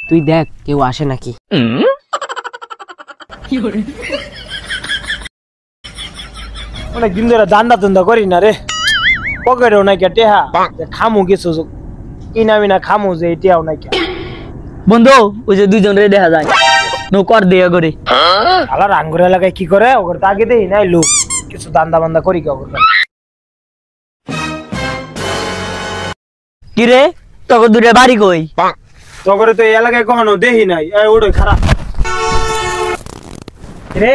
তুই দেখ কেউ আসে নাকি। অনেকদিন ধরে দান্দা করি না রে, পকেটেও নাই কে টেহা খামু কিছু কিনা মিনা খামু যে এটাও নাই কে। বন্ধু ওই যে দুইজন রে দেখা যায় নৌকর দিয়ে করে আলার আঙ্গুর এলাকায় কি করে ওর তো আগে দেই নাই লোক কিছু দান্দা বান্দা করি কে ওর। কি রে তোকে দুটো বাড়ি কই? তগরে তো এই এলাকায় কখনো দেখি নাই। ওটা খারাপ রে,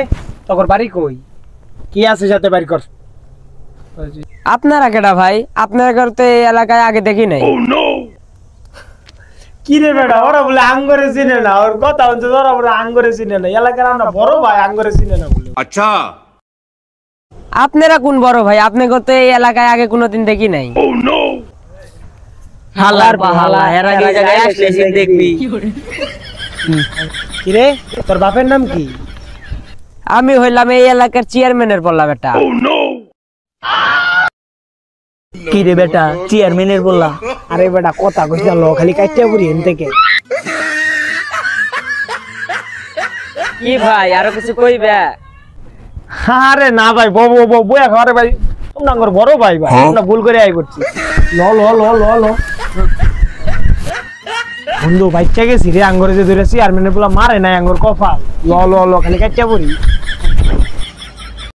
তগর বাড়ি কই? কি আছে সাথে বাড়ি কর। আপনারা কেডা ভাই? আপনারা তো এই এলাকায় আগে দেখি নাই। কি রে বেটা, ওরা বলে আঙ্গরে চিনে না, ওর কথা হচ্ছে ওরা বলে আঙ্গরে চিনে না, এলাকার আমরা বড় ভাই আঙ্গরে চিনে না বলে। আচ্ছা আপনারা কোন বড় ভাই? আপনি তো এই এলাকায় আগে কোনোদিন দেখি নাই। হালার পাহালা এর আগে জায়গায় আসলে দেখবি। কি রে তোর বাপের নাম কি? আমি হইলাম এই এলাকার চেয়ারম্যানের বললা বেটা। কি রে বেটা চেয়ারম্যানের বললা? আরে বেটা কথা কইছা লো খালি কাইটা পুরি এন থেকে। কি ভাই আরো কিছু কইবে? আরে না ভাই বয়া খাওয়ারে ভাই, তোমরা আঙ্গর বড় ভাই ভাই, তোমরা ভুল করে আই করছি। ল ল ল ল ল বন্ধু বাচ্চা গেছি রে, আঙ্গরে যে ধরে চেয়ারম্যানের বলা মারে নাই আঙ্গর কফা। ল ল ল খালি কাইটা পুরি।